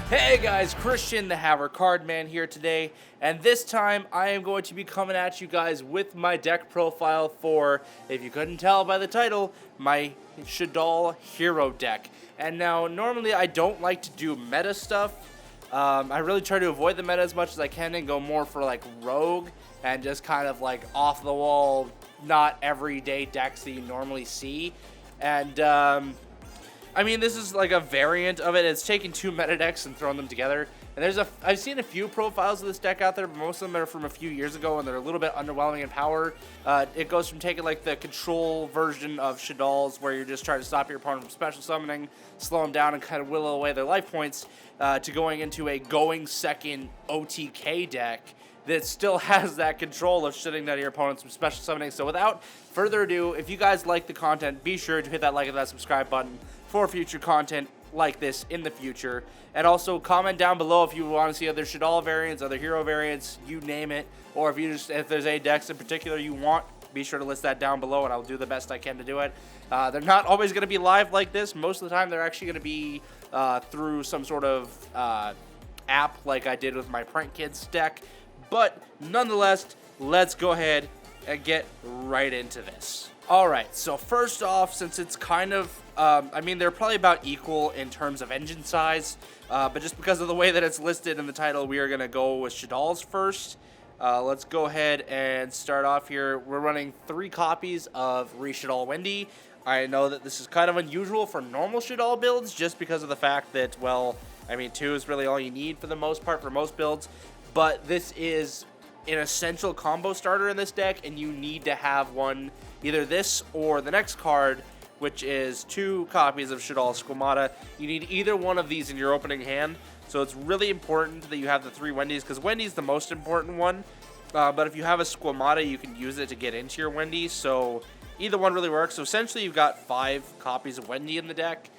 Hey guys, Christian the Haver Card Man here today, and this time I am going to be coming at you guys with my deck profile for, if you couldn't tell by the title, my Shaddoll Hero deck. And now, normally I don't like to do meta stuff. I really try to avoid the meta as much as I can and go more for like rogue and just kind of like off the wall, not everyday decks that you normally see. And I mean, this is like a variant of it. It's taking two meta decks and throwing them together. And I've seen a few profiles of this deck out there, but most of them are from a few years ago, and they're a little bit underwhelming in power. It goes from taking like the control version of Shaddolls, where you're just trying to stop your opponent from special summoning, slow them down, and kind of whittle away their life points, to going into a going second OTK deck that still has that control of shutting down your opponents from special summoning. So without further ado, if you guys like the content, be sure to hit that like and that subscribe button for future content like this in the future. And also comment down below if you want to see other Shaddoll variants, other hero variants, you name it. Or if there's any decks in particular you want, be sure to list that down below and I'll do the best I can to do it. They're not always going to be live like this. Most of the time they're actually going to be through some sort of app like I did with my Prank Kids deck. But nonetheless, let's go ahead and get right into this. Alright, so first off, since it's kind of, I mean, they're probably about equal in terms of engine size, but just because of the way that it's listed in the title, we are going to go with Shaddolls first. Let's go ahead and start off here. We're running 3 copies of Shaddoll Wendy. I know that this is kind of unusual for normal Shaddoll builds, just because of the fact that, well, I mean, 2 is really all you need for the most part for most builds, but this is an essential combo starter in this deck, and you need to have one, either this or the next card, which is 2 copies of Shaddoll Squamata. You need either one of these in your opening hand, so it's really important that you have the 3 Wendy's, because Wendy's the most important one, but if you have a Squamata, you can use it to get into your Wendy, so either one really works. So essentially you've got 5 copies of Wendy in the deck,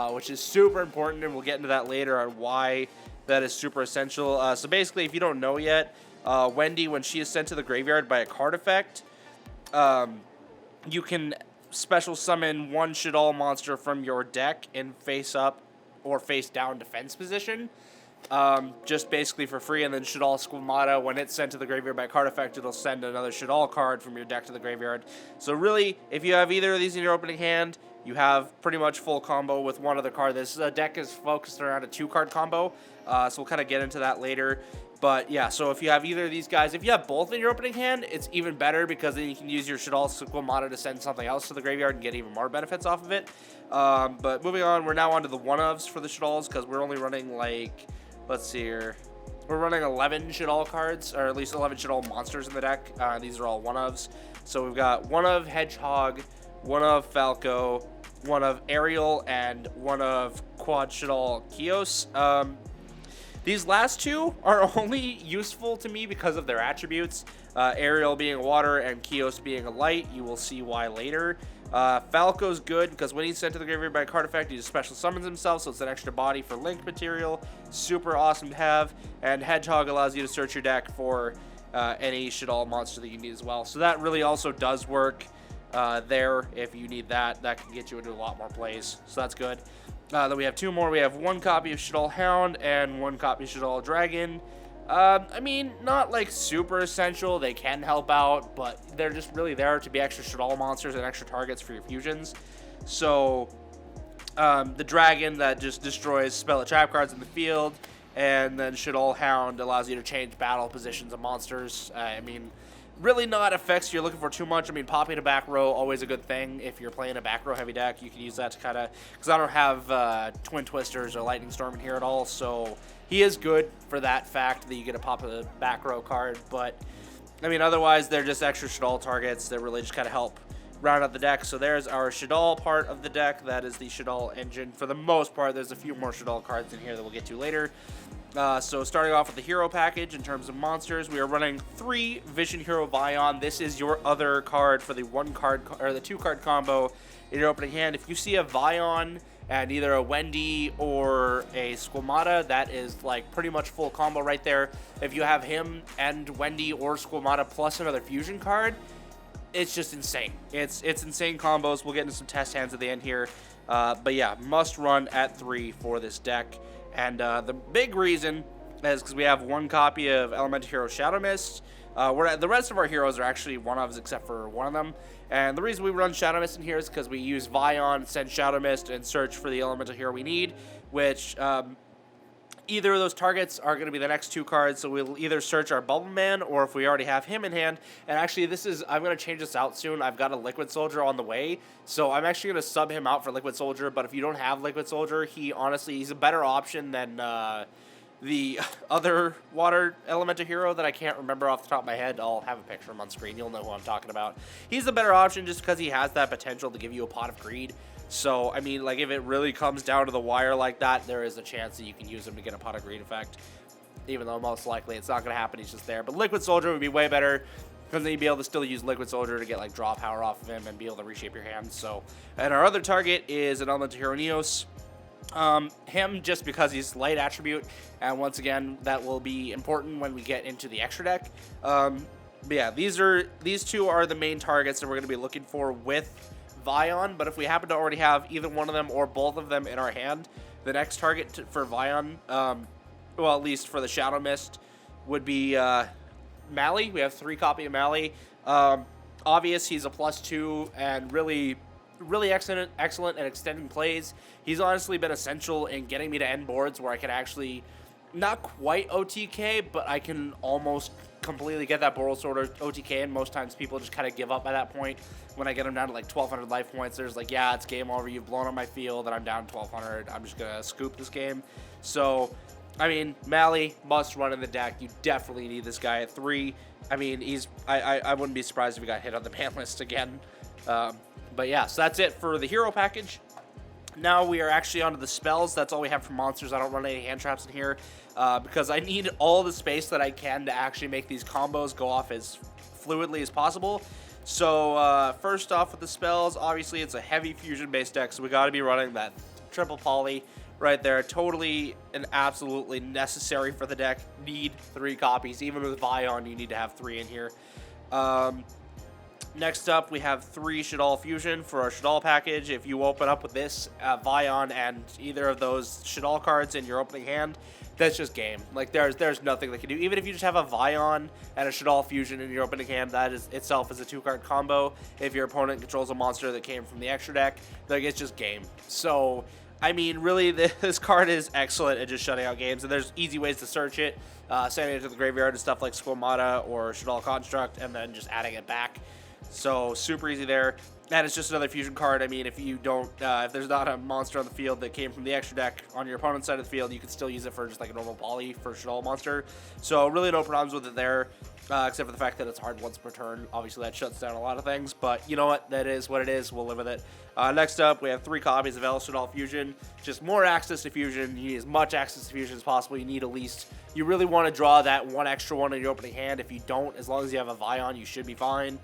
which is super important, and we'll get into that later on why that is super essential. So basically, if you don't know yet, Wendy, when she is sent to the graveyard by a card effect, you can special summon 1 Shaddoll monster from your deck in face up or face down defense position, just basically for free. And then Shaddoll Squamata, when it's sent to the graveyard by a card effect, it'll send another Shaddoll card from your deck to the graveyard. So really, if you have either of these in your opening hand, you have pretty much full combo with one other card. This deck is focused around a 2-card combo, so we'll kind of get into that later. But yeah, so if you have either of these guys, if you have both in your opening hand, it's even better, because then you can use your Shaddoll Squamata to send something else to the graveyard and get even more benefits off of it. But moving on, we're now on to the one-ofs for the Shaddolls, because we're only running like, let's see here, we're running 11 Shaddoll cards, or at least 11 Shaddoll monsters in the deck. These are all one-ofs. So we've got one of Hedgehog, one of Falco, one of Ariel, and one of Quad Shaddoll Kios. These last 2 are only useful to me because of their attributes. Ariel being a water and Kios being a light. You will see why later. Falco's good because when he's sent to the graveyard by a card effect, he just special summons himself, so it's an extra body for link material. Super awesome to have. And Hedgehog allows you to search your deck for any Shaddoll monster that you need as well. So that really also does work there. If you need that, that can get you into a lot more plays. So that's good. Then we have 2 more. We have 1 copy of Shaddoll Hound and 1 copy of Shaddoll Dragon. I mean, not like super essential. They can help out, but they're just really there to be extra Shaddoll monsters and extra targets for your fusions. So the Dragon that just destroys spell trap cards in the field, and then Shaddoll Hound allows you to change battle positions of monsters. I mean, really not effects you're looking for too much. I mean, popping a back row, always a good thing. If you're playing a back row heavy deck, you can use that to kind of, because I don't have Twin Twisters or Lightning Storm in here at all, so he is good for that fact that you get to pop a back row card. But I mean, otherwise they're just extra Shaddoll targets that really just kind of help round out the deck. So there's our Shaddoll part of the deck. That is the Shaddoll engine for the most part. There's a few more Shaddoll cards in here that we'll get to later. So starting off with the hero package in terms of monsters, we are running 3 Vision Hero Vion. This is your other card for the 1-card or the 2-card combo in your opening hand. If you see a Vion and either a Wendy or a Squamata, that is like pretty much full combo right there. If you have him and Wendy or Squamata plus another fusion card, it's just insane. It's insane combos. We'll get into some test hands at the end here. But yeah, must run at 3 for this deck. And the big reason is because we have one copy of Elemental Hero Shadow Mist. The rest of our heroes are actually one-ofs except for one of them. And the reason we run Shadow Mist in here is because we use Vion, send Shadow Mist, and search for the Elemental Hero we need, which either of those targets are going to be the next 2 cards, so we'll either search our Bubble Man, or if we already have him in hand, and actually I'm going to change this out soon. I've got a Liquid Soldier on the way, so I'm actually going to sub him out for Liquid Soldier, but if you don't have Liquid Soldier, he's a better option than the other water elemental hero that I can't remember off the top of my head. I'll have a picture of him on screen. You'll know who I'm talking about. He's a better option just because he has that potential to give you a Pot of Greed. So, I mean, like, if it really comes down to the wire like that, there is a chance that you can use him to get a Pot of Greed effect. Even though most likely it's not going to happen, he's just there. But Liquid Soldier would be way better, because then you'd be able to still use Liquid Soldier to get, like, draw power off of him and be able to reshape your hand. So, and our other target is an Elemental Hero Neos. Him just because he's light attribute, and once again, that will be important when we get into the extra deck. But yeah, these 2 are the main targets that we're going to be looking for with Vion, but if we happen to already have either one of them or both of them in our hand, the next target for Vion, well, at least for the Shadow Mist, would be Mally. We have 3 copy of Mally. Obvious, he's a +2 and really excellent at extending plays. He's honestly been essential in getting me to end boards where I can actually, not quite OTK, but I can almost completely get that board sort of OTK, and most times people just kind of give up at that point. When I get them down to like 1,200 life points, there's like, yeah, it's game over. You've blown up my field, and I'm down 1,200. I'm just going to scoop this game. So, I mean, Mally, must run in the deck. You definitely need this guy at 3. I mean, I wouldn't be surprised if he got hit on the ban list again. But yeah, so that's it for the hero package. Now we are actually onto the spells. That's all we have for monsters. I don't run any hand traps in here because I need all the space that I can to actually make these combos go off as fluidly as possible. So first off with the spells, obviously it's a heavy fusion-based deck, so we got to be running that triple poly right there. Totally and absolutely necessary for the deck. Need 3 copies. Even with Vion, you need to have 3 in here. Next up, we have 3 Shaddoll Fusion for our Shaddoll package. If you open up with this, Vion, and either of those Shaddoll cards in your opening hand, that's just game. Like, there's nothing that can do. Even if you just have a Vion and a Shaddoll Fusion in your opening hand, that is itself is a 2-card combo. If your opponent controls a monster that came from the extra deck, like, it's just game. So, I mean, really, this card is excellent at just shutting out games, and there's easy ways to search it, sending it to the graveyard and stuff like Squamata or Shaddoll Construct, and then just adding it back. So, super easy there. And it's just another fusion card. I mean, if you don't, if there's not a monster on the field that came from the extra deck on your opponent's side of the field, you can still use it for just like a normal poly for Shaddoll monster. So, really no problems with it there, except for the fact that it's hard once per turn. Obviously, that shuts down a lot of things, but you know what? That is what it is. We'll live with it. Next up, we have 3 copies of Shaddoll Fusion. Just more access to fusion. You need as much access to fusion as possible. You need at least, you really want to draw that one extra one in your opening hand. If you don't, as long as you have a Vion, you should be fine.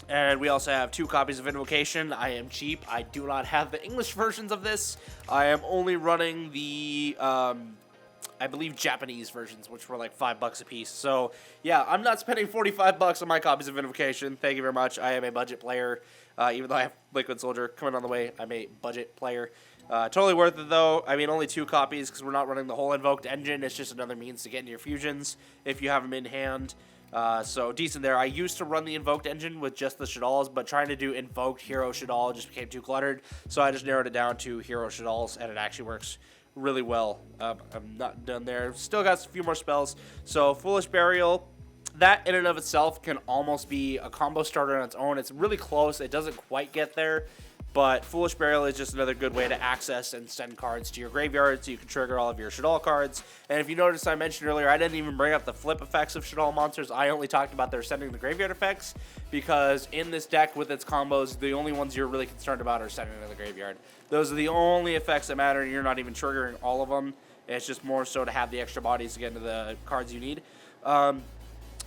And we also have 2 copies of Invocation. I am cheap. I do not have the English versions of this. I am only running the, I believe, Japanese versions, which were like $5 a piece. So, yeah, I'm not spending $45 on my copies of Invocation. Thank you very much. I am a budget player. Even though I have Liquid Soldier coming on the way, I'm a budget player. Totally worth it, though. I mean, only 2 copies because we're not running the whole Invoked engine. It's just another means to get into your fusions if you have them in hand. So decent there. I used to run the Invoked engine with just the Shaddolls, but trying to do Invoked Hero Shaddoll just became too cluttered. So I just narrowed it down to Hero Shaddolls, and it actually works really well. I'm not done there. Still got a few more spells. So Foolish Burial, that in and of itself can almost be a combo starter on its own. It's really close. It doesn't quite get there. But Foolish Burial is just another good way to access and send cards to your graveyard so you can trigger all of your Shaddoll cards. And if you noticed, I mentioned earlier, I didn't even bring up the flip effects of Shaddoll monsters. I only talked about their sending the graveyard effects because in this deck with its combos, the only ones you're really concerned about are sending to the graveyard. Those are the only effects that matter, and you're not even triggering all of them. It's just more so to have the extra bodies to get into the cards you need.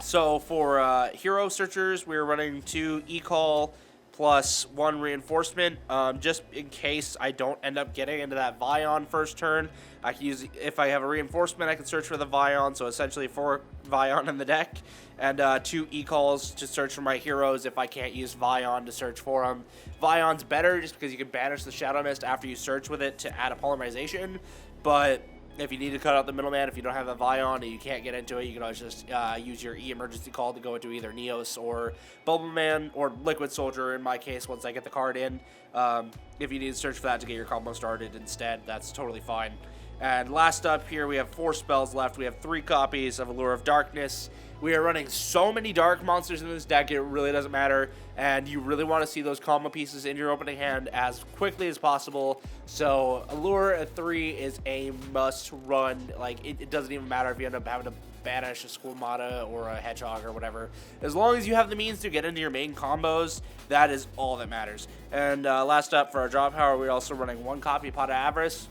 So for Hero Searchers, we're running 2 E-Call plus 1 reinforcement, just in case I don't end up getting into that Vion first turn. I can use, if I have a reinforcement, I can search for the Vion, so essentially 4 Vion in the deck, and 2 E-calls to search for my heroes if I can't use Vion to search for them. Vion's better just because you can banish the Shadow Mist after you search with it to add a polymerization, but if you need to cut out the middleman, if you don't have a Vion and you can't get into it, you can always just use your E-emergency call to go into either Neos or Bubbleman or Liquid Soldier, in my case, once I get the card in. If you need to search for that to get your combo started instead, that's totally fine. And last up here, we have 4 spells left. We have 3 copies of Allure of Darkness. We are running so many dark monsters in this deck, it really doesn't matter. And you really want to see those combo pieces in your opening hand as quickly as possible. So Allure at 3 is a must run. Like, it doesn't even matter if you end up having to banish a Squamata or a Hedgehog or whatever. As long as you have the means to get into your main combos, that is all that matters. And last up for our draw power, we're also running 1 copy Pot of Avarice.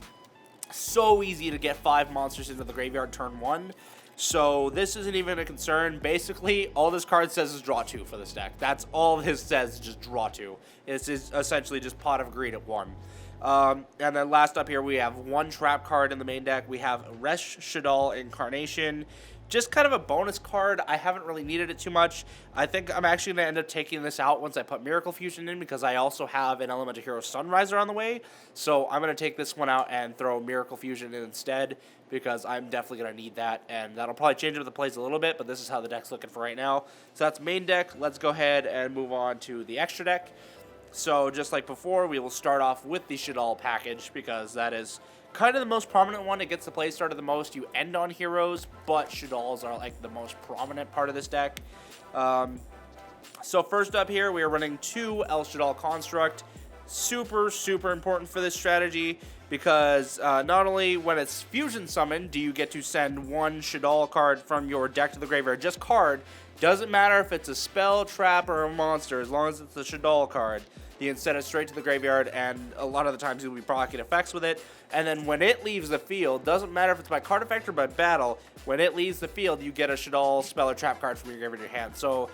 So easy to get 5 monsters into the graveyard turn 1. So this isn't even a concern. Basically, all this card says is draw 2 for this deck. That's all this says, just draw 2. This is essentially just Pot of Greed at 1. And then last up here, we have 1 trap card in the main deck. We have Resh Shaddoll Incarnation. Just kind of a bonus card. I haven't really needed it too much. I think I'm actually going to end up taking this out once I put Miracle Fusion in, because I also have an Elemental Hero Sunriser on the way. So I'm going to take this one out and throw Miracle Fusion in instead, because I'm definitely going to need that. And that'll probably change up the plays a little bit, but this is how the deck's looking for right now. So that's main deck. Let's go ahead and move on to the extra deck. So just like before, we will start off with the Shaddoll package, because that is kind of the most prominent one. It gets the play started the most. You end on heroes, but Shaddolls are like the most prominent part of this deck. So first up here, we are running 2 El Shaddoll Construct. Super, super important for this strategy, because not only when it's fusion summoned do you get to send 1 Shaddoll card from your deck to the graveyard, just card. Doesn't matter if it's a spell, trap, or a monster, as long as it's a Shaddoll card. You can send it straight to the graveyard, and a lot of the times you'll be proccing effects with it. And then when it leaves the field, doesn't matter if it's by card effect or by battle, when it leaves the field, you get a Shaddoll spell or trap card from your graveyard to your hand. So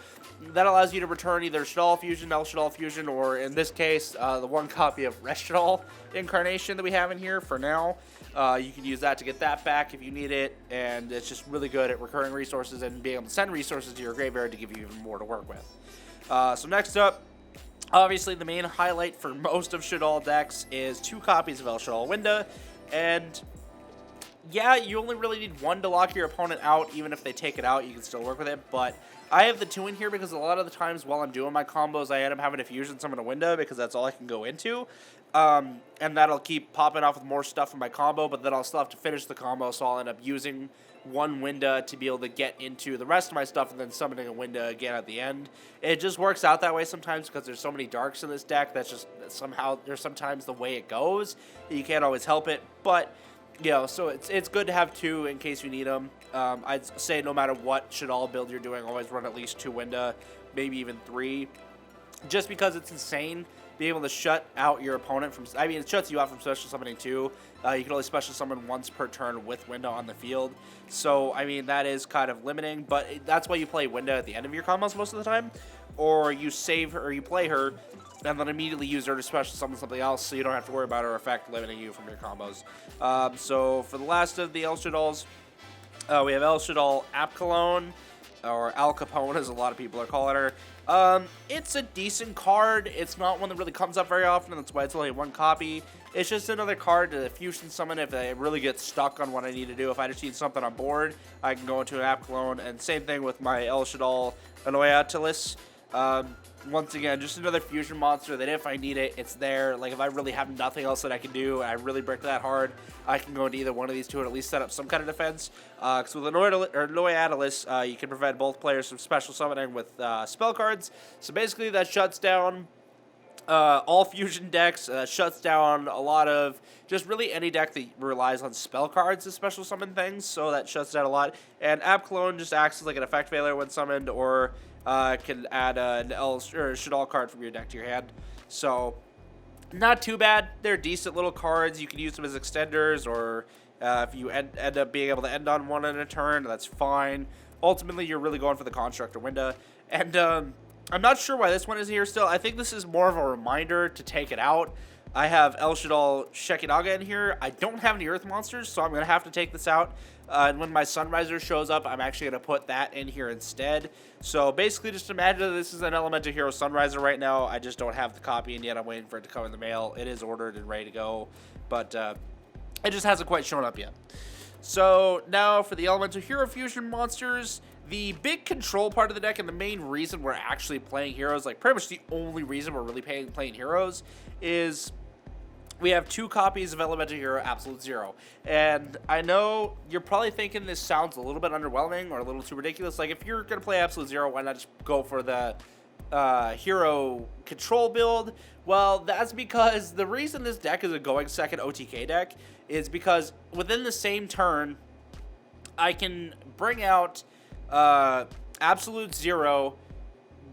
that allows you to return either Shaddoll Fusion, El Shaddoll Fusion, or in this case, the 1 copy of Resh Shaddoll Incarnation that we have in here for now. You can use that to get that back if you need it, and it's just really good at recurring resources and being able to send resources to your graveyard to give you even more to work with. So next up, obviously the main highlight for most of Shaddoll decks is 2 copies of El Shaddoll Winda, and yeah, you only really need 1 to lock your opponent out. Even if they take it out, you can still work with it, but I have the 2 in here because a lot of the times while I'm doing my combos, I end up having to fusion summon a Winda because that's all I can go into. And that'll keep popping off with more stuff from my combo, but then I'll still have to finish the combo, so I'll end up using 1 Winda to be able to get into the rest of my stuff and then summoning a Winda again at the end. It just works out that way sometimes because there's so many darks in this deck. That's just somehow, there's sometimes the way it goes. You can't always help it, but you know, so it's good to have 2 in case you need them. I'd say no matter what Shaddoll build you're doing, always run at least 2 Winda, maybe even 3, just because it's insane being able to shut out your opponent from, I mean, it shuts you out from special summoning too. You can only special summon once per turn with Winda on the field. So, I mean, that is kind of limiting, but that's why you play Winda at the end of your combos most of the time. Or you save her, or you play her, and then immediately use her to special summon something else, so you don't have to worry about her effect limiting you from your combos. So, for the last of the El Shaddolls, we have El Shaddoll Apcalone, or Al Capone, as a lot of people are calling her. It's a decent card. It's not one that really comes up very often, and that's why it's only 1 copy. It's just another card to fusion summon if I really get stuck on what I need to do. If I just need something on board, I can go into an Apcalone, and same thing with my El Shaddoll Anoyatilis. Once again, just another fusion monster that if I need it, it's there. Like, if I really have nothing else that I can do, and I really brick that hard, I can go into either one of these 2 and at least set up some kind of defense. Because with Anoyatilis, you can prevent both players from special summoning with spell cards. So basically, that shuts down all fusion decks, shuts down a lot of just really any deck that relies on spell cards to special summon things, so that shuts down a lot. And Apcalone just acts as like an effect failure when summoned, or can add an Shaddoll card from your deck to your hand. So, not too bad. They're decent little cards. You can use them as extenders, or if you end up being able to end on 1 in a turn, that's fine. Ultimately, you're really going for the Constructor Winda. And I'm not sure why this one is here still. I think this is more of a reminder to take it out. I have El Shaddoll Shekinaga in here. I don't have any Earth Monsters, so I'm going to have to take this out. And when my Sunriser shows up, I'm actually going to put that in here instead. So basically, just imagine that this is an Elemental Hero Sunriser right now. I just don't have the copy in yet. I'm waiting for it to come in the mail. It is ordered and ready to go, but it just hasn't quite shown up yet. So now for the Elemental Hero Fusion monsters, the big control part of the deck and the main reason we're actually playing heroes, like pretty much the only reason we're really playing heroes, is we have 2 copies of Elemental Hero Absolute Zero. And I know you're probably thinking this sounds a little bit underwhelming or a little too ridiculous. Like, if you're going to play Absolute Zero, why not just go for the hero control build? Well, that's because the reason this deck is a going second OTK deck is because within the same turn, I can bring out Absolute Zero,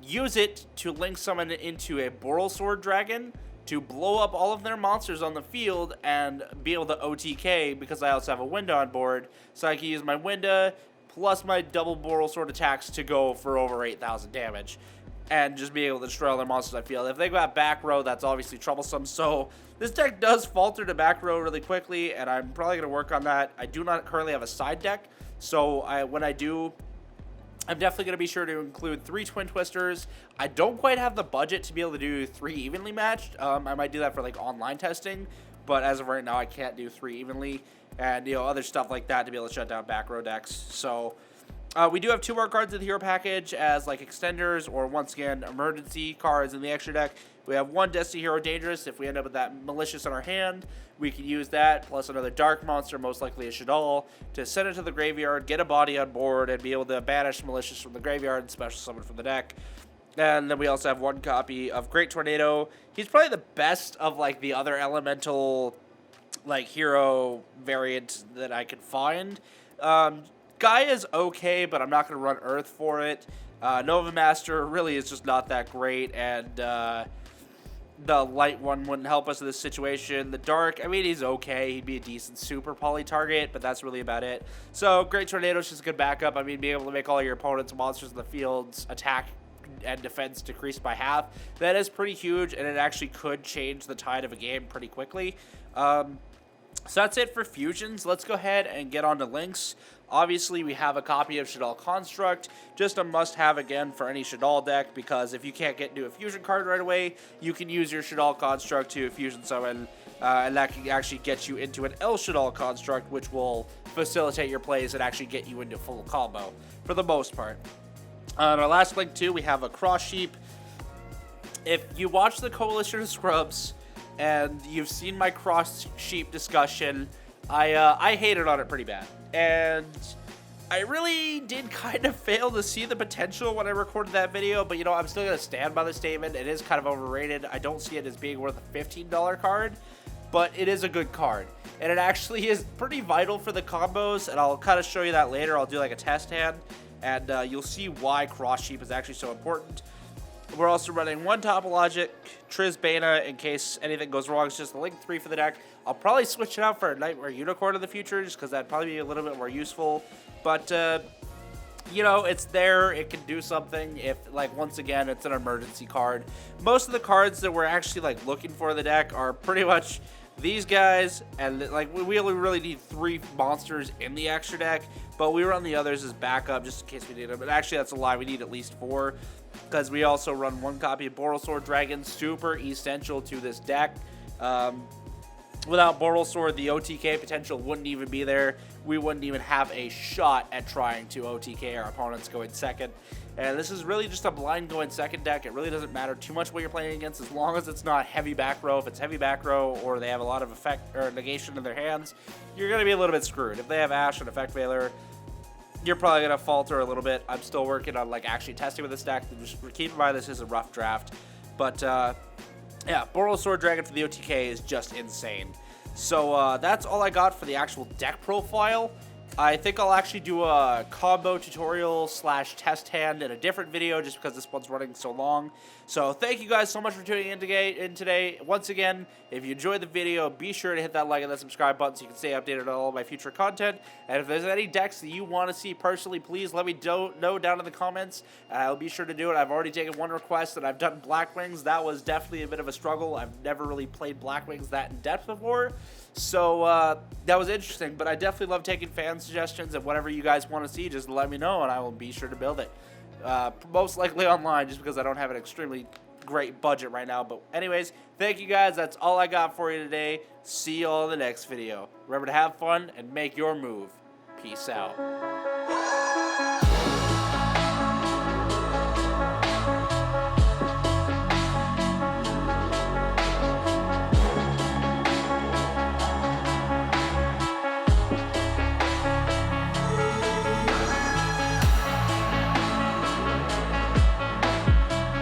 use it to link someone into a Boral Sword Dragon to blow up all of their monsters on the field and be able to OTK, because I also have a window on board, so I can use my window plus my double Boral Sword attacks to go for over 8,000 damage and just be able to destroy all their monsters on the field. If they got back row, that's obviously troublesome, so this deck does falter to back row really quickly, and I'm probably going to work on that. I do not currently have a side deck, so when I do, I'm definitely going to be sure to include 3 Twin Twisters. I don't quite have the budget to be able to do 3 evenly matched. I might do that for like online testing, but as of right now, I can't do 3 evenly, and other stuff like that to be able to shut down back row decks. So we do have 2 more cards in the hero package as like extenders, or once again emergency cards in the extra deck. We have 1 Destiny Hero Dangerous. If we end up with that Malicious in our hand, we can use that, plus another Dark Monster, most likely a Shaddoll, to send it to the graveyard, get a body on board, and be able to banish Malicious from the graveyard and special summon from the deck. And then we also have 1 copy of Great Tornado. He's probably the best of like the other elemental like hero variant that I could find. Guy is okay, but I'm not going to run Earth for it. Nova Master really is just not that great, and the light one wouldn't help us in this situation. The dark, I mean, he's okay. He'd be a decent super poly target, but that's really about it. So Great Tornado is just a good backup. I mean, being able to make all your opponent's monsters in the field's attack and defense decrease by half, that is pretty huge, and it actually could change the tide of a game pretty quickly. So that's it for fusions. Let's go ahead and get on to links. Obviously, we have a copy of Shaddoll Construct, just a must-have again for any Shaddoll deck, because if you can't get into a fusion card right away, you can use your Shaddoll Construct to fusion summon, and that can actually get you into an El Shaddoll Construct, which will facilitate your plays and actually get you into full combo, for the most part. On our last link, too, we have a Cross Sheep. If you watch the Coalition of Scrubs, and you've seen my Cross Sheep discussion, I hated on it pretty bad. And I really did kind of fail to see the potential when I recorded that video, but I'm still going to stand by the statement. It is kind of overrated. I don't see it as being worth a $15 card, but it is a good card. And it actually is pretty vital for the combos, and I'll kind of show you that later. I'll do like a test hand, and you'll see why Cross Sheep is actually so important. We're also running 1 Topologic, Trizbana, in case anything goes wrong. It's just the Link 3 for the deck. I'll probably switch it out for a Nightmare Unicorn in the future, just because that'd probably be a little bit more useful. But, it's there. It can do something if, once again, it's an emergency card. Most of the cards that we're actually, looking for in the deck are pretty much these guys, and, we only really need 3 monsters in the extra deck, but we run the others as backup just in case we need them. But actually, that's a lie. We need at least 4. Because we also run 1 copy of Boral Sword Dragon, super essential to this deck. Without Boral Sword, the OTK potential wouldn't even be there. We wouldn't even have a shot at trying to OTK our opponents going second. And this is really just a blind going second deck. It really doesn't matter too much what you're playing against, as long as it's not heavy back row. If it's heavy back row or they have a lot of effect or negation in their hands, you're going to be a little bit screwed. If they have Ash and Effect Veiler, you're probably going to falter a little bit. I'm still working on actually testing with this deck. Just keep in mind this is a rough draft. But yeah, Boral Sword Dragon for the OTK is just insane. So that's all I got for the actual deck profile. I think I'll actually do a combo tutorial / test hand in a different video just because this one's running so long. So thank you guys so much for tuning in today. Once again, if you enjoyed the video, be sure to hit that like and that subscribe button so you can stay updated on all of my future content. And if there's any decks that you want to see personally, please let me know down in the comments. I'll be sure to do it. I've already taken one request and I've done Blackwings. That was definitely a bit of a struggle. I've never really played Blackwings that in depth before. So that was interesting, but I definitely love taking fan suggestions, and whatever you guys want to see, just let me know and I will be sure to build it. Most likely online, just because I don't have an extremely great budget right now. But anyways, thank you guys. That's all I got for you today. See you all in the next video. Remember to have fun and make your move. Peace out.